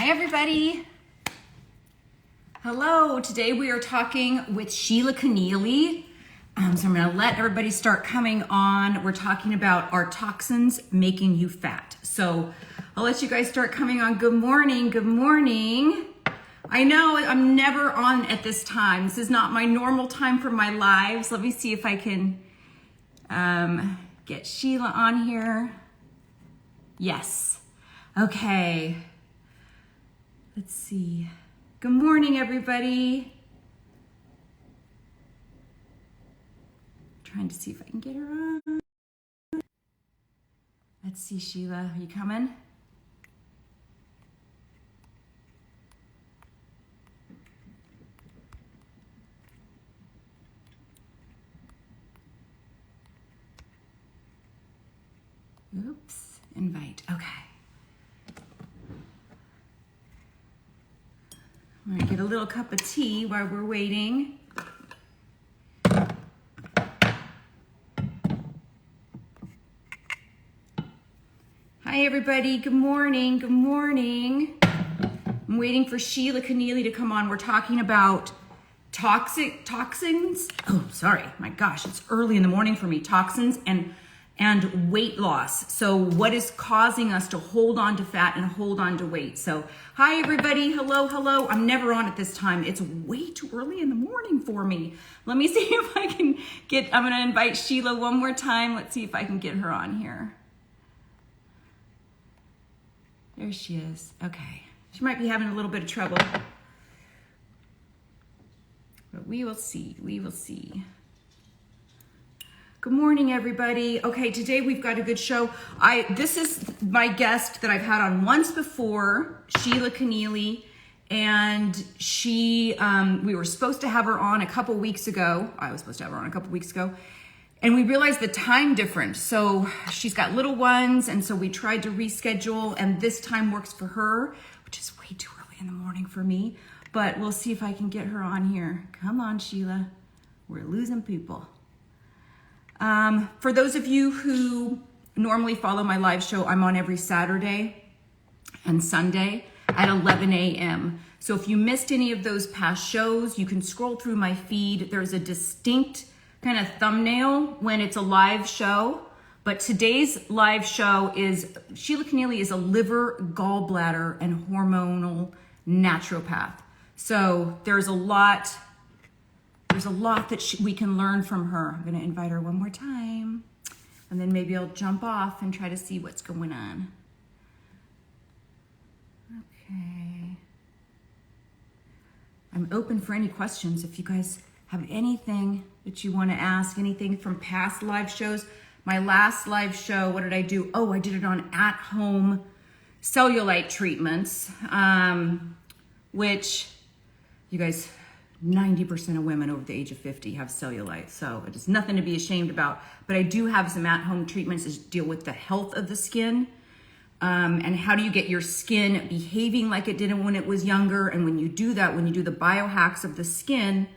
Hi, everybody. Hello. Today we are talking with Sheila Keneally. So I'm going to let everybody start coming on. We're talking about are toxins making you fat? So I'll let you guys start coming on. Good morning. Good morning. I know I'm never on at this time. This is not my normal time for my lives. Let me see if I can get Sheila on here. Yes. Okay. Let's see. Good morning, everybody. Trying to see if I can get her on. Let's see, Sheila. Are you coming? Oops. Invite. Okay. I'm going to get a little cup of tea while we're waiting. Hi, everybody. Good morning. Good morning. I'm waiting for Sheila Keneally to come on. We're talking about toxins. Oh, sorry. My gosh, it's early in the morning for me. Toxins and weight loss. So what is causing us to hold on to fat and hold on to weight? So hi, everybody. Hello, hello. I'm never on at this time. It's way too early in the morning for me. Let me see if I can I'm going to invite Sheila one more time. Let's see if I can get her on here. There she is. Okay. She might be having a little bit of trouble. But we will see. We will see. Good morning, everybody. Okay, today we've got a good show. This is my guest that I've had on once before, Sheila Keneally, and we were supposed to have her on a couple weeks ago. I was supposed to have her on a couple weeks ago, and we realized the time difference. So she's got little ones, and so we tried to reschedule, and this time works for her, which is way too early in the morning for me, but we'll see if I can get her on here. Come on, Sheila. We're losing people. For those of you who normally follow my live show, I'm on every Saturday and Sunday at 11 a.m. So if you missed any of those past shows, you can scroll through my feed. There's a distinct kind of thumbnail when it's a live show. But today's live show is Sheila Keneally is a liver, gallbladder, and hormonal naturopath. So there's a lot that we can learn from her. I'm going to invite her one more time, and then maybe I'll jump off and try to see what's going on. Okay. I'm open for any questions. If you guys have anything that you want to ask, anything from past live shows. My last live show, what did I do? Oh, I did it on at-home cellulite treatments, which you guys... 90% of women over the age of 50 have cellulite, so it is nothing to be ashamed about. But I do have some at-home treatments that deal with the health of the skin, and how do you get your skin behaving like it did when it was younger. And when you do that, when you do the biohacks of the skin,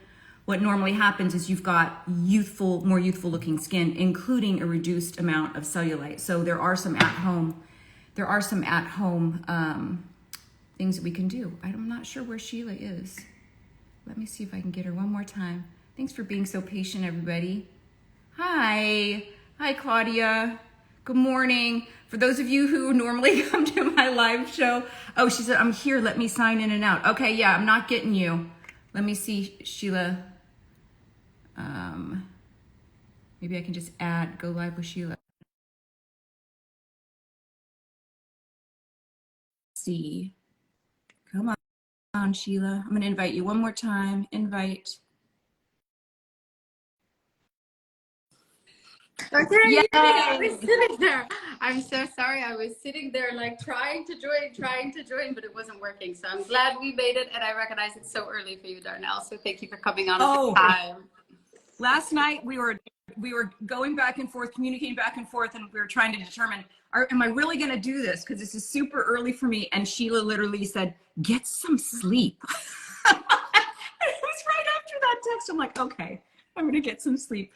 what normally happens is you've got more youthful looking skin, including a reduced amount of cellulite. So there are some at-home things that we can do. I'm not sure where Sheila is. Let me see if I can get her one more time. Thanks for being so patient, everybody. Hi. Hi, Claudia. Good morning. For those of you who normally come to my live show. Oh, she said, I'm here. Let me sign in and out. Okay, yeah, I'm not getting you. Let me see, Sheila. Maybe I can just go live with Sheila. Let's see. Come on, Sheila. I'm going to invite you one more time. Invite. Okay, Yay! I was sitting there. I'm so sorry. I was sitting there like trying to join, but it wasn't working. So I'm glad we made it, and I recognize it's so early for you, Darnell. So thank you for coming on at the time. Last night we were going back and forth, communicating back and forth, and we were trying to determine, am I really going to do this? Because this is super early for me. And Sheila literally said, get some sleep. It was right after that text. I'm like, okay, I'm going to get some sleep.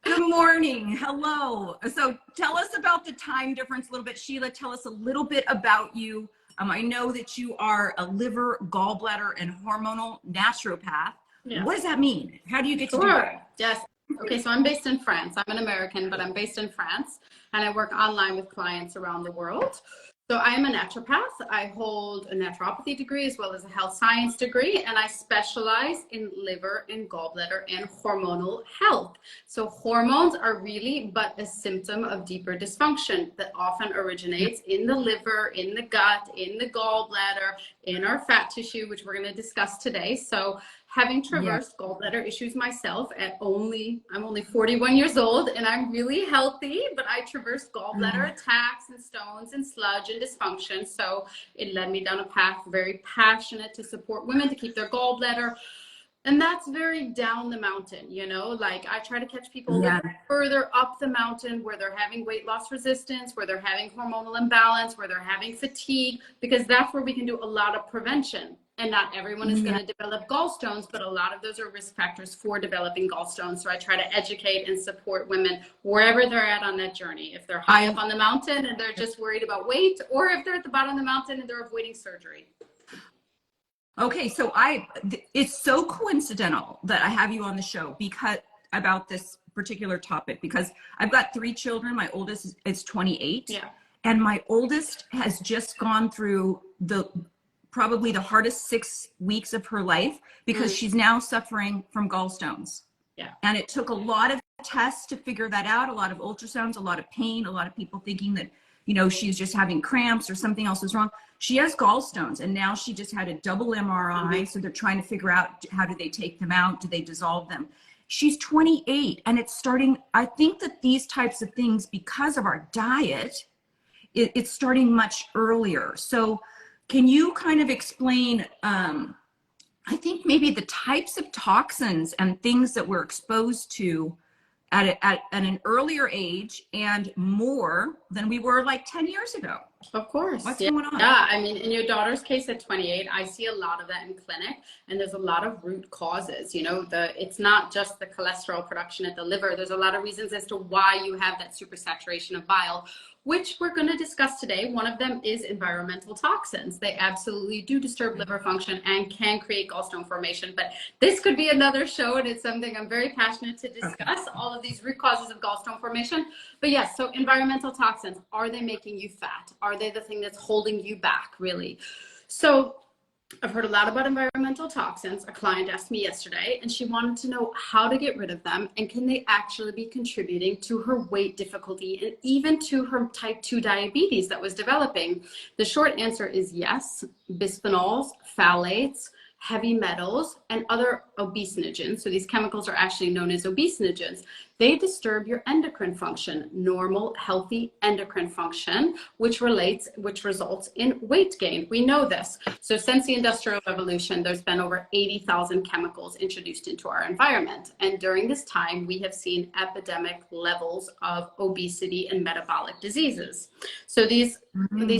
Good morning. Hello. So tell us about the time difference a little bit. Sheila, tell us a little bit about you. I know that you are a liver, gallbladder, and hormonal naturopath. Yeah. What does that mean? How do you get to do Sure. that? Yes. Okay, so I'm based in France. I'm an American, but I'm based in France, and I work online with clients around the world. So I am a naturopath. I hold a naturopathy degree as well as a health science degree, and I specialize in liver and gallbladder and hormonal health. So hormones are really but a symptom of deeper dysfunction that often originates in the liver, in the gut, in the gallbladder, in our fat tissue, which we're going to discuss today. So having traversed gallbladder issues myself I'm only 41 years old, and I'm really healthy, but I traversed gallbladder attacks and stones and sludge and dysfunction. So it led me down a path very passionate to support women to keep their gallbladder. And that's very down the mountain, you know, like I try to catch people a little further up the mountain where they're having weight loss resistance, where they're having hormonal imbalance, where they're having fatigue, because that's where we can do a lot of prevention. And not everyone is going to develop gallstones, but a lot of those are risk factors for developing gallstones. So I try to educate and support women wherever they're at on that journey. If they're high up on the mountain and they're just worried about weight, or if they're at the bottom of the mountain and they're avoiding surgery. Okay, so it's so coincidental that I have you on the show because about this particular topic, because I've got 3 children. My oldest is 28. Yeah. And my oldest has just gone through probably the hardest 6 weeks of her life because she's now suffering from gallstones. Yeah. And it took a lot of tests to figure that out, a lot of ultrasounds, a lot of pain, a lot of people thinking that, you know, she's just having cramps or something else is wrong. She has gallstones, and now she just had a double MRI. So they're trying to figure out, how do they take them out? Do they dissolve them? She's 28, and it's starting. I think that these types of things, because of our diet, it's starting much earlier. So can you kind of explain, I think maybe the types of toxins and things that we're exposed to at an earlier age and more than we were like 10 years ago? Of course. What's going on? Yeah, I mean, in your daughter's case at 28, I see a lot of that in clinic, and there's a lot of root causes. You know, it's not just the cholesterol production at the liver. There's a lot of reasons as to why you have that supersaturation of bile, which we're going to discuss today. One of them is environmental toxins. They absolutely do disturb liver function and can create gallstone formation. But this could be another show, and it's something I'm very passionate to discuss, all of these root causes of gallstone formation. But yes, so environmental toxins, are they making you fat? Are they the thing that's holding you back, really? So I've heard a lot about environmental toxins. A client asked me yesterday, and she wanted to know how to get rid of them, and can they actually be contributing to her weight difficulty and even to her type 2 diabetes that was developing. The short answer is yes. Bisphenols, phthalates, heavy metals, and other obesinogens. So these chemicals are actually known as obesinogens. They disturb your endocrine function, normal, healthy endocrine function, which results in weight gain. We know this. So since the Industrial Revolution, there's been over 80,000 chemicals introduced into our environment. And during this time, we have seen epidemic levels of obesity and metabolic diseases. So these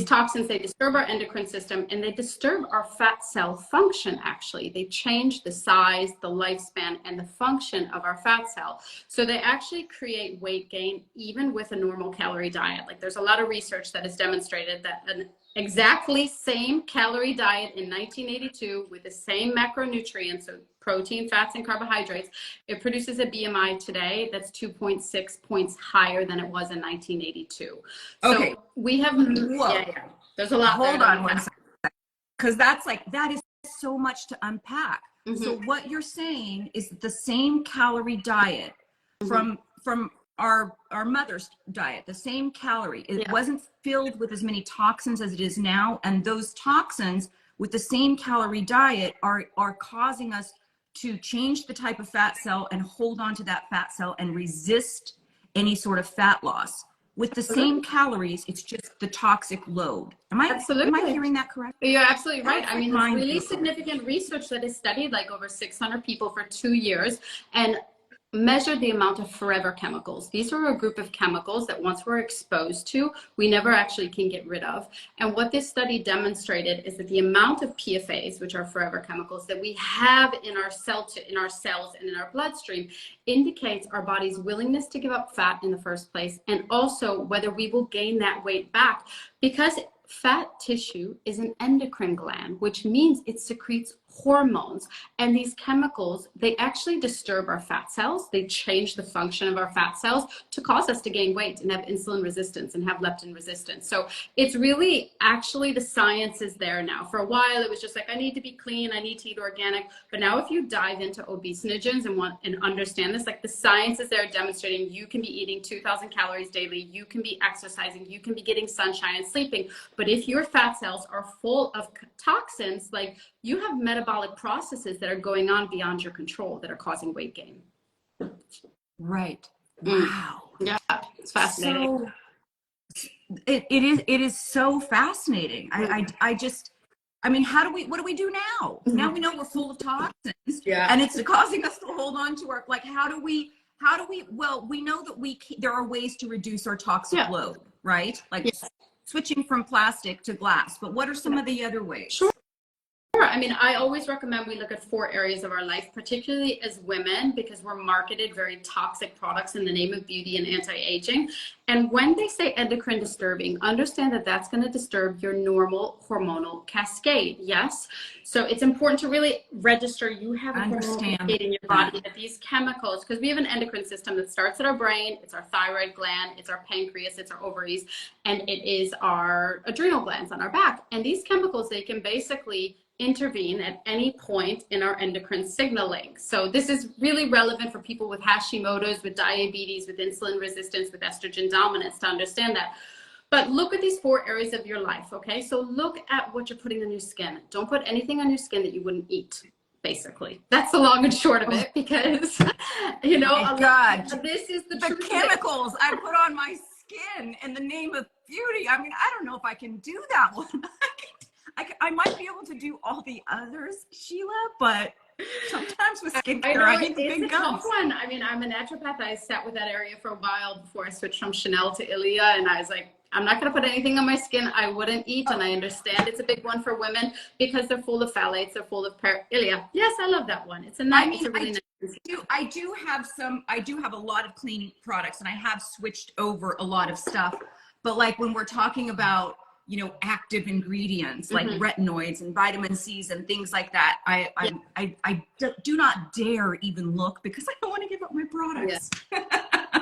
toxins, they disturb our endocrine system, and they disturb our fat cell function, actually. They change the size, the lifespan, and the function of our fat cell. So they actually create weight gain even with a normal calorie diet. Like, there's a lot of research that has demonstrated that an exactly same calorie diet in 1982 with the same macronutrients, so protein, fats, and carbohydrates, it produces a BMI today that's 2.6 points higher than it was in 1982. Okay. So we have, there's a lot. Hold on one second, because that is so much to unpack. So what you're saying is the same calorie diet from our mother's diet, the same calorie, it wasn't filled with as many toxins as it is now, and those toxins with the same calorie diet are causing us to change the type of fat cell and hold on to that fat cell and resist any sort of fat loss. With the same calories, it's just the toxic load. Am I hearing that correctly? You're absolutely right. I mean, there's really significant research that has studied like over 600 people for 2 years and measured the amount of forever chemicals. These are a group of chemicals that once we're exposed to, we never actually can get rid of. And what this study demonstrated is that the amount of PFAs, which are forever chemicals, that we have in our cells and in our bloodstream indicates our body's willingness to give up fat in the first place, and also whether we will gain that weight back. Because fat tissue is an endocrine gland, which means it secretes hormones. And these chemicals, they actually disturb our fat cells. They change the function of our fat cells to cause us to gain weight and have insulin resistance and have leptin resistance. So it's really actually the science is there now. For a while, it was just like, I need to be clean, I need to eat organic. But now if you dive into obesinogens and understand this, like the science is there demonstrating you can be eating 2,000 calories daily, you can be exercising, you can be getting sunshine and sleeping. But if your fat cells are full of toxins, like you have metabolic processes that are going on beyond your control that are causing weight gain. Right. Wow. Yeah, it's fascinating. So it is so fascinating. I mean, what do we do now? Now we know we're full of toxins, and it's causing us to hold on to our, like, how do we, well, we know that there are ways to reduce our toxic load, right? Like switching from plastic to glass, but what are some of the other ways? Sure. I mean, I always recommend we look at 4 areas of our life, particularly as women, because we're marketed very toxic products in the name of beauty and anti-aging. And when they say endocrine disturbing, understand that that's going to disturb your normal hormonal cascade. Yes. So it's important to really register you have a hormonal cascade in your body, that these chemicals, because we have an endocrine system that starts at our brain, it's our thyroid gland, it's our pancreas, it's our ovaries, and it is our adrenal glands on our back. And these chemicals, they can basically intervene at any point in our endocrine signaling. So this is really relevant for people with Hashimoto's, with diabetes, with insulin resistance, with estrogen dominance to understand that. But look at these 4 areas of your life, okay? So look at what you're putting on your skin. Don't put anything on your skin that you wouldn't eat, basically. That's the long and short of it, because, you know, this is the truth. Chemicals I put on my skin in the name of beauty. I mean, I don't know if I can do that one. I might be able to do all the others, Sheila, but sometimes with skincare, I need the big guns. Tough one. I mean, I'm a naturopath. I sat with that area for a while before I switched from Chanel to Ilia, and I was like, I'm not going to put anything on my skin I wouldn't eat. And I understand it's a big one for women because they're full of phthalates, they're full of Ilia. Yes, I love that one. It's a nice. It's a really nice. I do have a lot of cleaning products, and I have switched over a lot of stuff. But like when we're talking about, you know, active ingredients like retinoids and vitamin C's and things like that, I do not dare even look because I don't want to give up my products.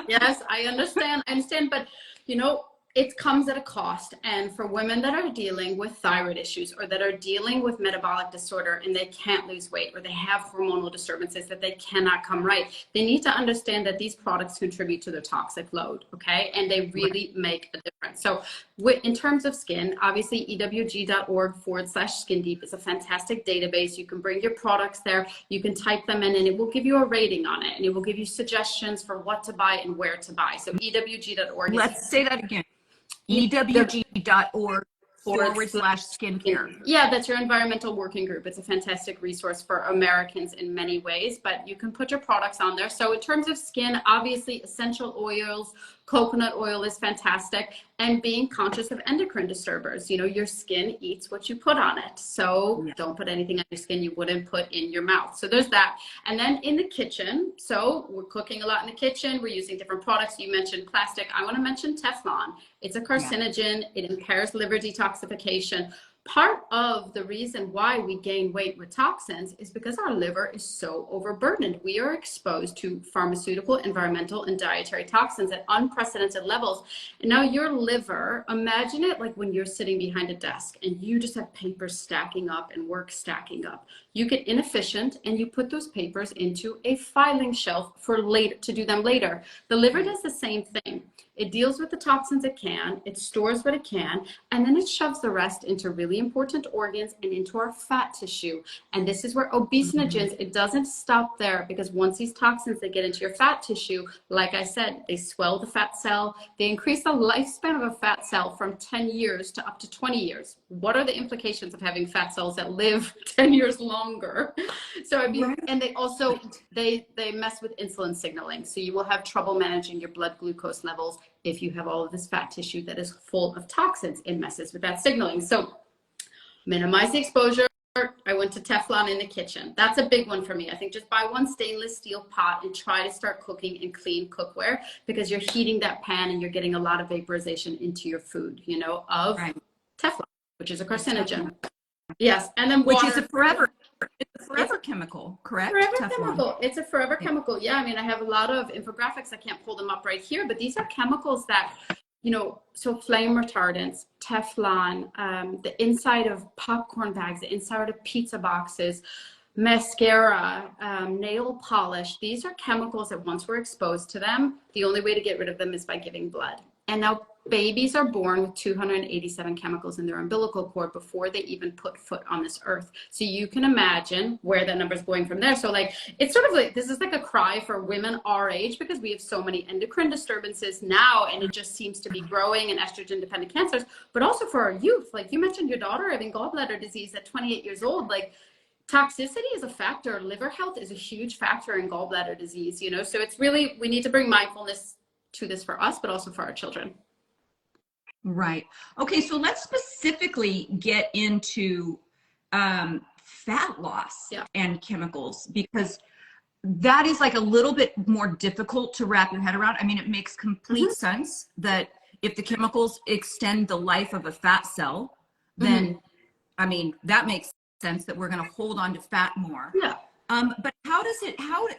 Yes, I understand. But you know, it comes at a cost. And for women that are dealing with thyroid issues or that are dealing with metabolic disorder and they can't lose weight, or they have hormonal disturbances that they cannot come right, they need to understand that these products contribute to their toxic load, okay? And they really make a difference. So in terms of skin, obviously ewg.org/skin deep is a fantastic database. You can bring your products there, you can type them in, and it will give you a rating on it, and it will give you suggestions for what to buy and where to buy. So ewg.org. Let's say that again. ewg.org/skincare. Yeah, that's your environmental working group. It's a fantastic resource for Americans in many ways, but you can put your products on there. So in terms of skin, obviously essential oils, coconut oil is fantastic, and being conscious of endocrine disturbers. You know, your skin eats what you put on it. So don't put anything on your skin you wouldn't put in your mouth. So there's that. And then in the kitchen, so we're cooking a lot in the kitchen. We're using different products. You mentioned plastic. I want to mention Teflon. It's a carcinogen. It impairs liver detoxification. Part of the reason why we gain weight with toxins is because our liver is so overburdened. We are exposed to pharmaceutical, environmental, and dietary toxins at unprecedented levels. And now your liver, imagine it like when you're sitting behind a desk and you just have papers stacking up and work stacking up. You get inefficient and you put those papers into a filing shelf for later, to do them later. The liver does the same thing. It deals with the toxins it can, it stores what it can, and then it shoves the rest into really important organs and into our fat tissue. And this is where obesinogens, it doesn't stop there, because once these toxins, they get into your fat tissue, like I said, they swell the fat cell, they increase the lifespan of a fat cell from 10 years to up to 20 years. What are the implications of having fat cells that live 10 years longer? So I mean, and they also, they mess with insulin signaling. So you will have trouble managing your blood glucose levels if you have all of this fat tissue that is full of toxins. It messes with that signaling. So minimize the exposure. I went to Teflon in the kitchen. That's a big one for me. I think just buy one stainless steel pot and try to start cooking in clean cookware, because you're heating that pan and you're getting a lot of vaporization into your food, you know, of Teflon. which is a carcinogen. Yes, and then which water. is a forever chemical, correct? Forever Teflon. chemical. It's a forever chemical. Yeah, I mean, I have a lot of infographics. I can't pull them up right here, but these are chemicals that, you know, so flame retardants, Teflon, the inside of popcorn bags, the inside of pizza boxes, mascara, nail polish. These are chemicals that once we're exposed to them, the only way to get rid of them is by giving blood. And now babies are born with 287 chemicals in their umbilical cord before they even put foot on this earth. So you can imagine where that number is going from there. So like, it's sort of like, this is like a cry for women our age, because we have so many endocrine disturbances now, and it just seems to be growing, and estrogen dependent cancers, but also for our youth. Like you mentioned your daughter having gallbladder disease at 28 years old. Like, toxicity is a factor. Liver health is a huge factor in gallbladder disease, you know? So it's really, we need to bring mindfulness to this for us, but also for our children. Right. Okay. So let's specifically get into fat loss and chemicals, because that is like a little bit more difficult to wrap your head around. I mean, it makes complete sense that if the chemicals extend the life of a fat cell, then, I mean, that makes sense that we're going to hold on to fat more. Yeah. But how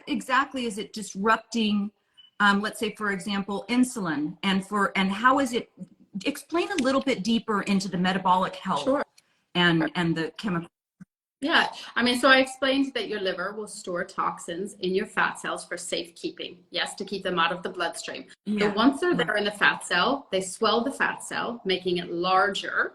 exactly is it disrupting, let's say, for example, insulin, and how is it, explain a little bit deeper into the metabolic health and the chemical. Yeah, I mean, so I explained that your liver will store toxins in your fat cells for safekeeping. Yes, to keep them out of the bloodstream. So once they're there in the fat cell, they swell the fat cell, making it larger.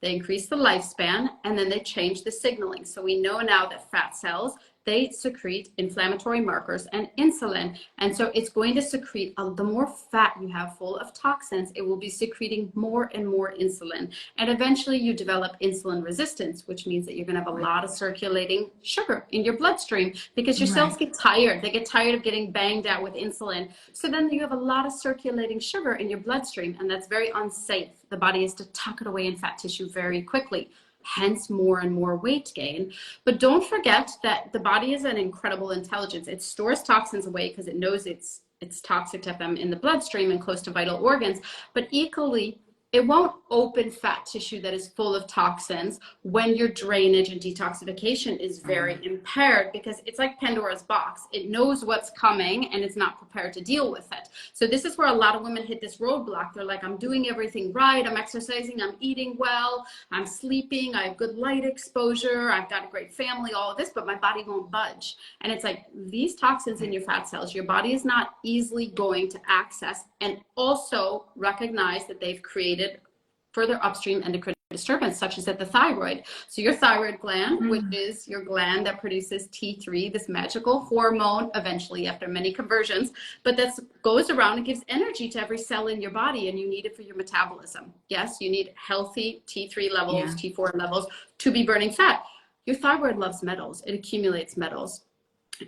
They increase the lifespan, and then they change the signaling. So we know now that fat cells, they secrete inflammatory markers and insulin. And so it's going to secrete, the more fat you have full of toxins, it will be secreting more and more insulin. And eventually you develop insulin resistance, which means that you're going to have a lot of circulating sugar in your bloodstream, because your cells get tired. They get tired of getting banged out with insulin. So then you have a lot of circulating sugar in your bloodstream, and that's very unsafe. The body has to tuck it away in fat tissue very quickly. Hence more and more weight gain. But don't forget that the body is an incredible intelligence. It stores toxins away because it knows it's toxic to have them in the bloodstream and close to vital organs. But equally, it won't open fat tissue that is full of toxins when your drainage and detoxification is very impaired, because it's like Pandora's box. It knows what's coming and it's not prepared to deal with it. So this is where a lot of women hit this roadblock. They're like, I'm doing everything right. I'm exercising, I'm eating well, I'm sleeping, I have good light exposure, I've got a great family, all of this, but my body won't budge. And it's like, these toxins in your fat cells, your body is not easily going to access, and also recognize that they've created further upstream endocrine disturbance, such as at the thyroid. So your thyroid gland, which is your gland that produces T3, this magical hormone, eventually after many conversions, but that goes around and gives energy to every cell in your body, and you need it for your metabolism. Yes, you need healthy T3 levels, T4 levels to be burning fat. Your thyroid loves metals. It accumulates metals.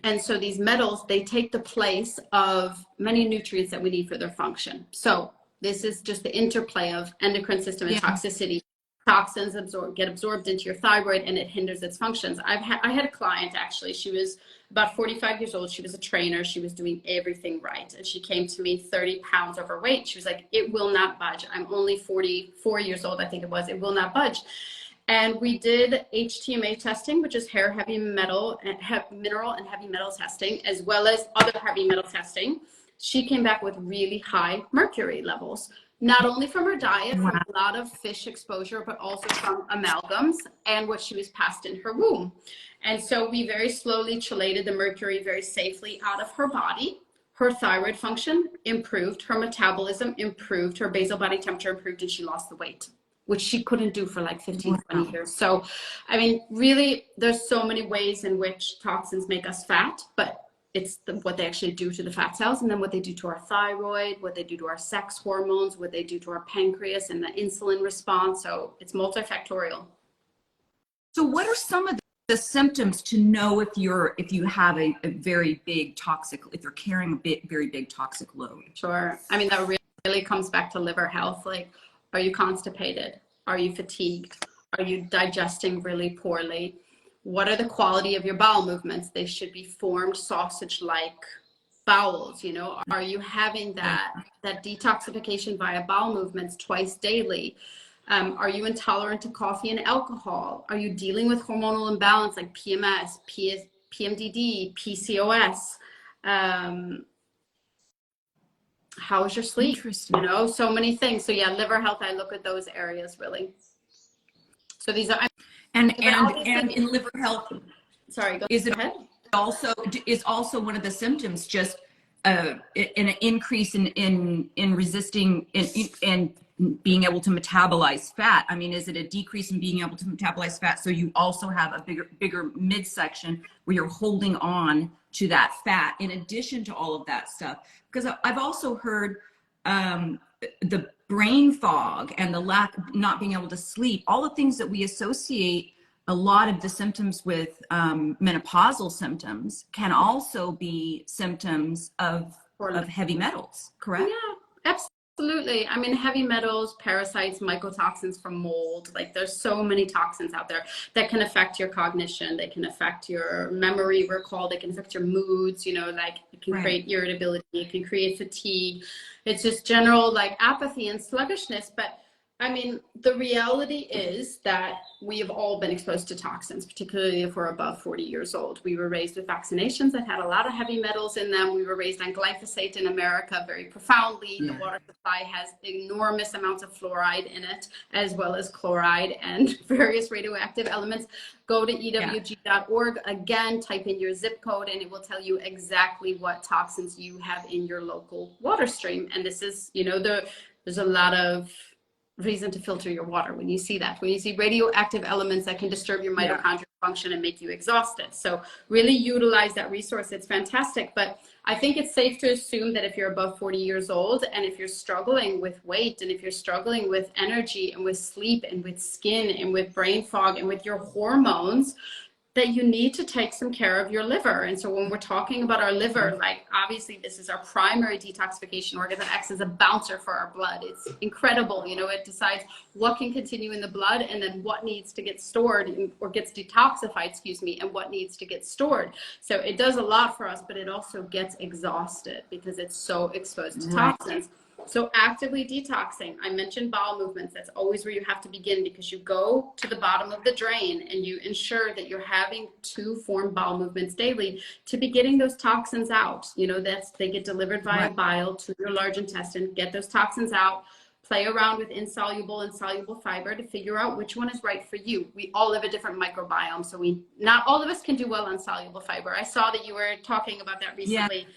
And so these metals, they take the place of many nutrients that we need for their function. So this is just the interplay of endocrine system and toxicity. Toxins get absorbed into your thyroid, and it hinders its functions. I had a client, actually. She was about 45 years old. She was a trainer. She was doing everything right. And she came to me 30 pounds overweight. She was like, it will not budge. I'm only 44 years old, I think it was. It will not budge. And we did HTMA testing, which is hair heavy metal, mineral and heavy metal testing, as well as other heavy metal testing. She came back with really high mercury levels, not only from her diet, from a lot of fish exposure, but also from amalgams and what she was passed in her womb. And so we very slowly chelated the mercury very safely out of her body. Her thyroid function improved, her metabolism improved, her basal body temperature improved, and she lost the weight, which she couldn't do for like 15, 20 years. So, I mean, really, there's so many ways in which toxins make us fat, but it's what they actually do to the fat cells, and then what they do to our thyroid, what they do to our sex hormones, what they do to our pancreas and the insulin response. So it's multifactorial. So what are some of the symptoms to know if you have a very big toxic, if you're carrying a very big toxic load? Sure. I mean, that really comes back to liver health. Like, are you constipated? Are you fatigued? Are you digesting really poorly? What are the quality of your bowel movements? They should be formed sausage-like bowels, you know? Are you having that detoxification via bowel movements twice daily? Are you intolerant to coffee and alcohol? Are you dealing with hormonal imbalance like PMS, PMDD, PCOS? How is your sleep? Interesting. You know, so many things. So yeah, liver health, I look at those areas really. So these are, And in liver health, sorry, go is it ahead. also one of the symptoms just an increase in resisting in being able to metabolize fat? I mean, is it a decrease in being able to metabolize fat, so you also have a bigger midsection where you're holding on to that fat in addition to all of that stuff? Because I've also heard the brain fog and the lack of not being able to sleep, all the things that we associate a lot of the symptoms with menopausal symptoms can also be symptoms of heavy metals, correct? Yeah, absolutely. I mean, heavy metals, parasites, mycotoxins from mold, like there's so many toxins out there that can affect your cognition. They can affect your memory recall. They can affect your moods, you know, like it can create irritability. It can create fatigue. It's just general like apathy and sluggishness. But I mean, the reality is that we have all been exposed to toxins, particularly if we're above 40 years old. We were raised with vaccinations that had a lot of heavy metals in them. We were raised on glyphosate in America very profoundly. The water supply has enormous amounts of fluoride in it, as well as chloride and various radioactive elements. Go to ewg.org. Again, type in your zip code and it will tell you exactly what toxins you have in your local water stream. And this is, you know, there's a lot of reason to filter your water when you see that, when you see radioactive elements that can disturb your mitochondrial function and make you exhausted. So really utilize that resource. It's fantastic. But I think it's safe to assume that if you're above 40 years old and if you're struggling with weight and if you're struggling with energy and with sleep and with skin and with brain fog and with your hormones, that you need to take some care of your liver. And so when we're talking about our liver, like obviously this is our primary detoxification organ that acts as a bouncer for our blood. It's incredible. You know, it decides what can continue in the blood and then what needs to get stored or gets detoxified, excuse me, and what needs to get stored. So it does a lot for us, but it also gets exhausted because it's so exposed to toxins. So actively detoxing, I mentioned bowel movements. That's always where you have to begin because you go to the bottom of the drain and you ensure that you're having 2 formed bowel movements daily to be getting those toxins out. You know, they get delivered via bile to your large intestine, get those toxins out, play around with insoluble and soluble fiber to figure out which one is right for you. We all have a different microbiome, so not all of us can do well on soluble fiber. I saw that you were talking about that recently.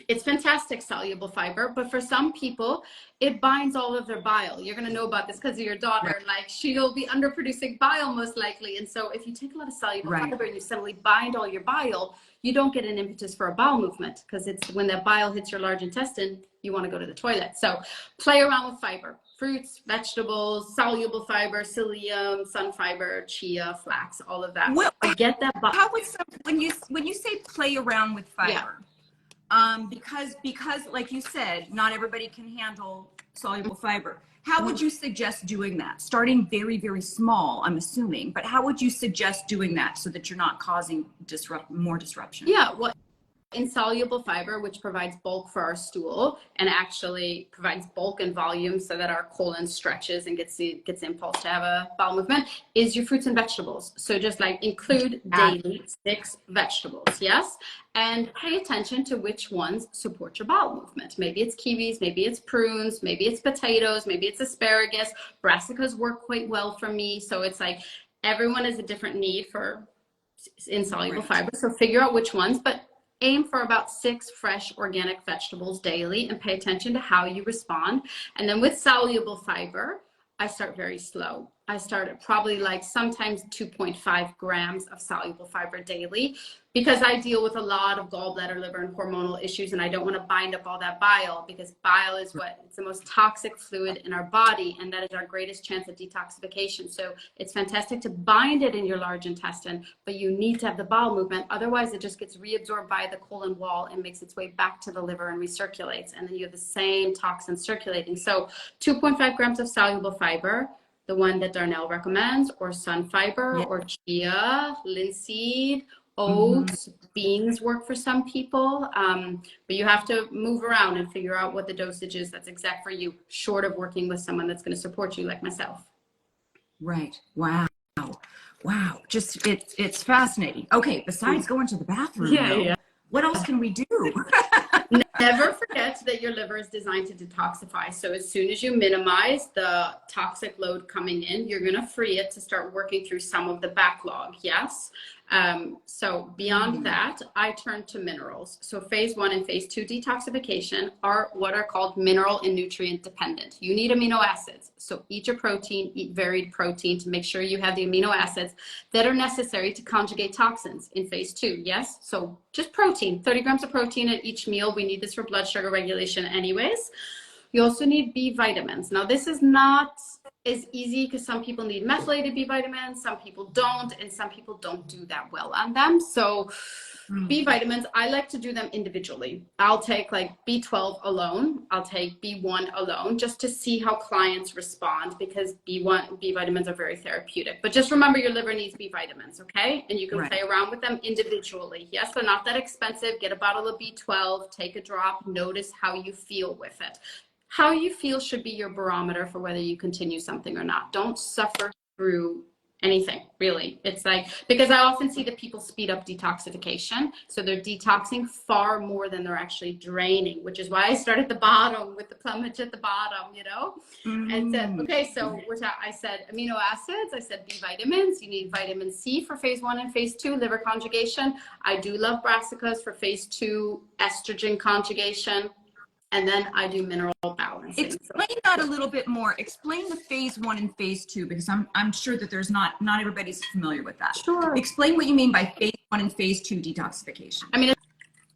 It's fantastic soluble fiber, but for some people, it binds all of their bile. You're going to know about this because of your daughter. Like she'll be underproducing bile most likely. And so if you take a lot of soluble fiber and you suddenly bind all your bile, you don't get an impetus for a bowel movement because it's when that bile hits your large intestine, you want to go to the toilet. So play around with fiber. Fruits, vegetables, soluble fiber, psyllium, sun fiber, chia, flax, all of that. Well, get that. How would when you say play around with fiber? Because like you said, not everybody can handle soluble fiber. How would you suggest doing that? Starting very, very small, I'm assuming, but how would you suggest doing that so that you're not causing more disruption? Yeah, well, insoluble fiber, which provides bulk for our stool and actually provides bulk and volume so that our colon stretches and gets impulse to have a bowel movement, is your fruits and vegetables. So just like include daily 6 vegetables, yes? And pay attention to which ones support your bowel movement. Maybe it's kiwis, maybe it's prunes, maybe it's potatoes, maybe it's asparagus. Brassicas work quite well for me. So it's like everyone has a different need for insoluble fiber. So figure out which ones, but aim for about 6 fresh organic vegetables daily and pay attention to how you respond. And then with soluble fiber, I start very slow. I start at probably like sometimes 2.5 grams of soluble fiber daily because I deal with a lot of gallbladder, liver, and hormonal issues, and I don't want to bind up all that bile because bile is it's the most toxic fluid in our body, and that is our greatest chance of detoxification. So it's fantastic to bind it in your large intestine, but you need to have the bowel movement. Otherwise, it just gets reabsorbed by the colon wall and makes its way back to the liver and recirculates, and then you have the same toxins circulating. So 2.5 grams of soluble fiber, the one that Darnell recommends, or sun fiber, or chia, linseed, oats, beans work for some people, but you have to move around and figure out what the dosage is that's exact for you, short of working with someone that's going to support you like myself. Right. Wow. Wow. Just it's fascinating. Okay. Besides going to the bathroom, though, what else can we do? Never forget that your liver is designed to detoxify. So as soon as you minimize the toxic load coming in, you're going to free it to start working through some of the backlog. Yes. So beyond that, I turn to minerals. So phase 1 and phase 2 detoxification are what are called mineral and nutrient dependent. You need amino acids. So eat your protein, eat varied protein to make sure you have the amino acids that are necessary to conjugate toxins in phase 2. Yes. So just protein, 30 grams of protein at each meal. We need this for blood sugar regulation anyways. You also need B vitamins. Now this is not as easy because some people need methylated B vitamins, some people don't, and some people don't do that well on them. So B vitamins, I like to do them individually. I'll take like B12 alone. I'll take B1 alone just to see how clients respond, because B vitamins are very therapeutic. But just remember your liver needs B vitamins, okay? And you can play around with them individually. Yes, they're not that expensive. Get a bottle of B12, take a drop, notice how you feel with it. How you feel should be your barometer for whether you continue something or not. Don't suffer through anything, really. It's like, because I often see that people speed up detoxification. So they're detoxing far more than they're actually draining, which is why I start at the bottom with the plumage at the bottom, you know? And said, okay, so I said amino acids, I said B vitamins, you need vitamin C for phase 1 and phase 2, liver conjugation. I do love brassicas for phase 2, estrogen conjugation. And then I do mineral balancing. Explain that a little bit more. Explain the phase 1 and phase 2, because I'm sure that there's not everybody's familiar with that. Sure. Explain what you mean by phase 1 and phase 2 detoxification. I mean,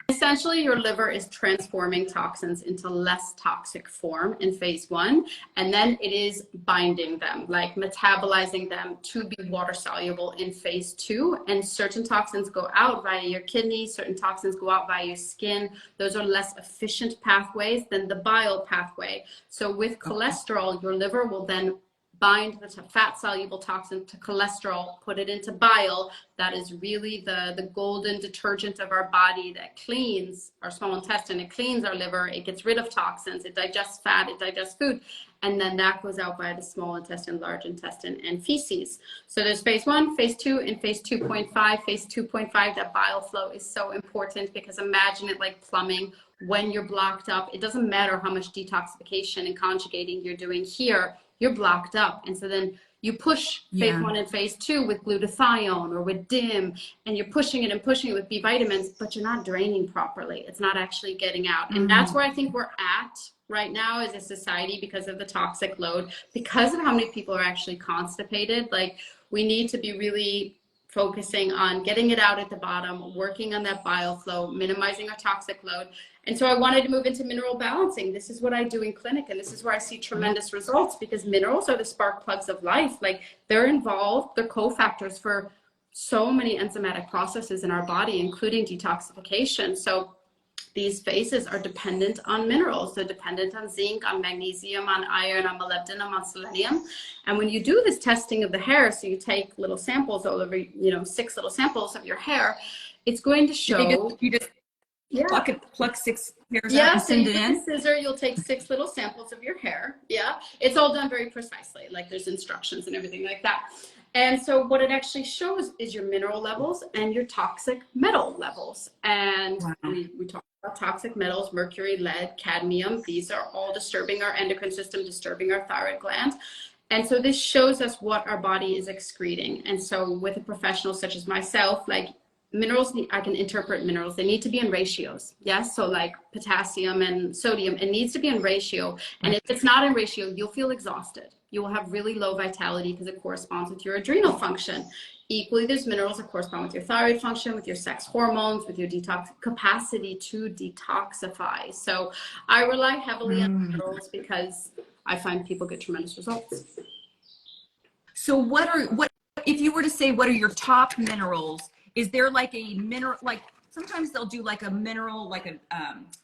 essentially, your liver is transforming toxins into less toxic form in phase 1, and then it is binding them, like metabolizing them to be water soluble in phase 2. And certain toxins go out via your kidneys, certain toxins go out via your skin. Those are less efficient pathways than the bile pathway. So with cholesterol, your liver will then bind the fat soluble toxin to cholesterol, put it into bile. That is really the golden detergent of our body that cleans our small intestine. It cleans our liver. It gets rid of toxins. It digests fat. It digests food. And then that goes out by the small intestine, large intestine, and feces. So there's phase 1, phase 2, and phase 2.5. Phase 2.5, that bile flow is so important, because imagine it like plumbing. When you're blocked up, it doesn't matter how much detoxification and conjugating you're doing here, you're blocked up. And so then you push phase 1 and phase 2 with glutathione or with DIM, and you're pushing it with B vitamins, but you're not draining properly. It's not actually getting out. And that's where I think we're at right now as a society, because of the toxic load, because of how many people are actually constipated. Like, we need to be really focusing on getting it out at the bottom, working on that bile flow, minimizing our toxic load. And so I wanted to move into mineral balancing. This is what I do in clinic, and this is where I see tremendous results, because minerals are the spark plugs of life. Like, they're involved, they're cofactors for so many enzymatic processes in our body, including detoxification. So these phases are dependent on minerals. They're dependent on zinc, on magnesium, on iron, on molybdenum, on selenium. And when you do this testing of the hair, so you take little samples all over, 6 little samples of your hair, it's going to show. You just pluck 6 hairs out Yeah, and so send you it take in. a scissor, you'll take 6 little samples of your hair. Yeah, it's all done very precisely. Like, there's instructions and everything like that. And so what it actually shows is your mineral levels and your toxic metal levels. And we talk about toxic metals: mercury, lead, cadmium. These are all disturbing our endocrine system, disturbing our thyroid gland. And so this shows us what our body is excreting. And so with a professional such as myself, like, minerals, I can interpret minerals. They need to be in ratios. Yes. So like potassium and sodium, it needs to be in ratio. And if it's not in ratio, you'll feel exhausted. You will have really low vitality, because it corresponds with your adrenal function. Equally, there's minerals that correspond with your thyroid function, with your sex hormones, with your detox capacity to detoxify. So I rely heavily on minerals, because I find people get tremendous results. So what if you were to say, what are your top minerals? Is there like a mineral, like sometimes they'll do like a mineral, like a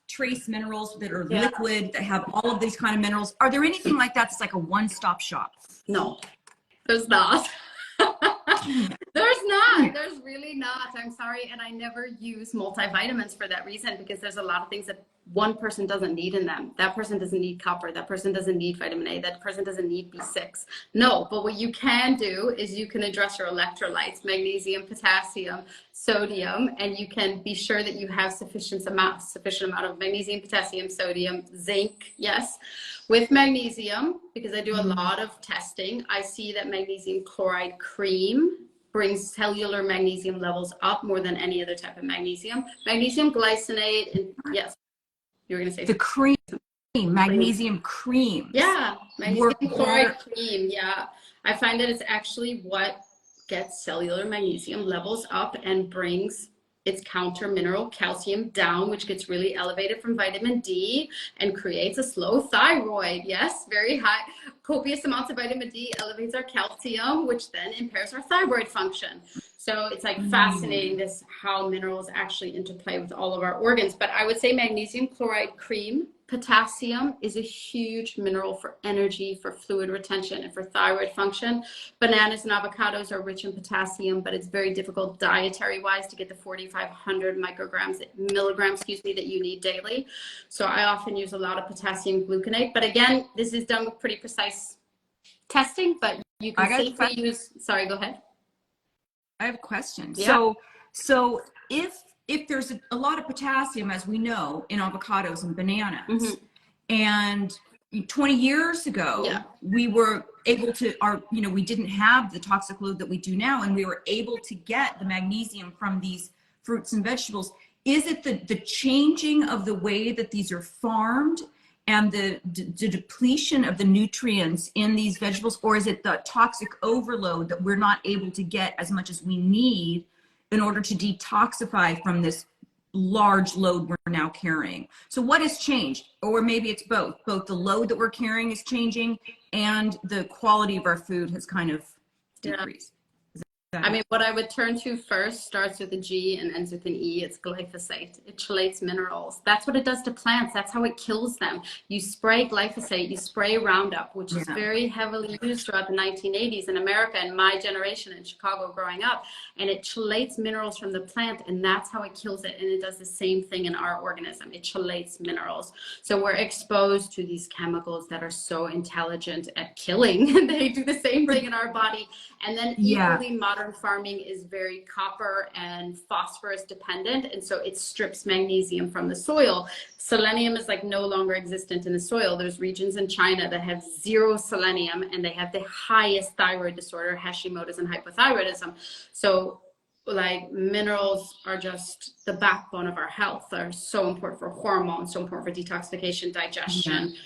trace minerals that are liquid, that have all of these kind of minerals. Are there anything like that that's like a one-stop shop? No, there's not. There's not. There's really not. not. I'm sorry. And I never use multivitamins for that reason, because there's a lot of things that one person doesn't need in them. That person doesn't need copper. That person doesn't need vitamin A. That person doesn't need B6. No, but what you can do is you can address your electrolytes, magnesium, potassium, sodium, and you can be sure that you have sufficient amount of magnesium, potassium, sodium, zinc, yes. With magnesium, because I do a lot of testing, I see that magnesium chloride cream brings cellular magnesium levels up more than any other type of magnesium. Magnesium glycinate, and yes, you were going to say the cream, magnesium cream. Yeah, magnesium chloride cream. Yeah, I find that it's actually what gets cellular magnesium levels up and brings its counter mineral calcium down, which gets really elevated from vitamin D and creates a slow thyroid. Yes, very high, copious amounts of vitamin D elevates our calcium, which then impairs our thyroid function. So it's like fascinating this how minerals actually interplay with all of our organs. But I would say magnesium chloride cream. Potassium is a huge mineral for energy, for fluid retention, and for thyroid function. Bananas and avocados are rich in potassium, but it's very difficult dietary-wise to get the 4,500 milligrams, that you need daily. So I often use a lot of potassium gluconate. But again, this is done with pretty precise testing, but you can safely use, sorry, go ahead. I have a question. Yeah. So if there's a lot of potassium, as we know, in avocados and bananas, and 20 years ago, we were able to, we didn't have the toxic load that we do now, and we were able to get the magnesium from these fruits and vegetables. Is it the changing of the way that these are farmed and the depletion of the nutrients in these vegetables, or is it the toxic overload that we're not able to get as much as we need in order to detoxify from this large load we're now carrying? So what has changed? Or maybe it's both the load that we're carrying is changing and the quality of our food has kind of decreased. I mean, what I would turn to first starts with a G and ends with an E. It's glyphosate. It chelates minerals. That's what it does to plants. That's how it kills them. You spray glyphosate, you spray Roundup, which is very heavily used throughout the 1980s in America and my generation in Chicago growing up. And it chelates minerals from the plant, and that's how it kills it. And it does the same thing in our organism. It chelates minerals. So we're exposed to these chemicals that are so intelligent at killing. They do the same thing in our body. And then equally modern farming is very copper and phosphorus dependent, and so it strips magnesium from the soil. Selenium is like no longer existent in the soil. There's regions in China that have 0 selenium, and they have the highest thyroid disorder, Hashimoto's and hypothyroidism. So like minerals are just the backbone of our health. They're so important for hormones, so important for detoxification, digestion,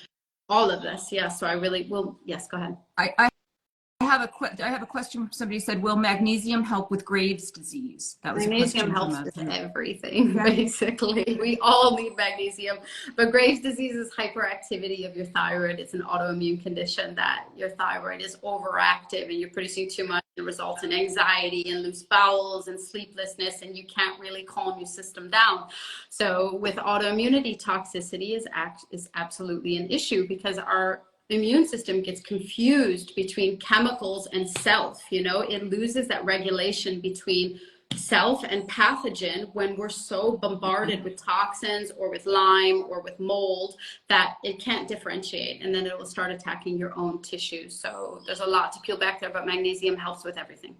all of this. Yeah, so I really will. Yes, go ahead. I have a question. Somebody said, will magnesium help with Graves' disease? That was magnesium helps with everything, basically. We all need magnesium. But Graves' disease is hyperactivity of your thyroid. It's an autoimmune condition that your thyroid is overactive and you're producing too much. It results in anxiety and loose bowels and sleeplessness, and you can't really calm your system down. So with autoimmunity, toxicity is absolutely an issue, because our immune system gets confused between chemicals and self. It loses that regulation between self and pathogen when we're so bombarded with toxins or with Lyme or with mold that it can't differentiate, and then it will start attacking your own tissues. So there's a lot to peel back there, but magnesium helps with everything.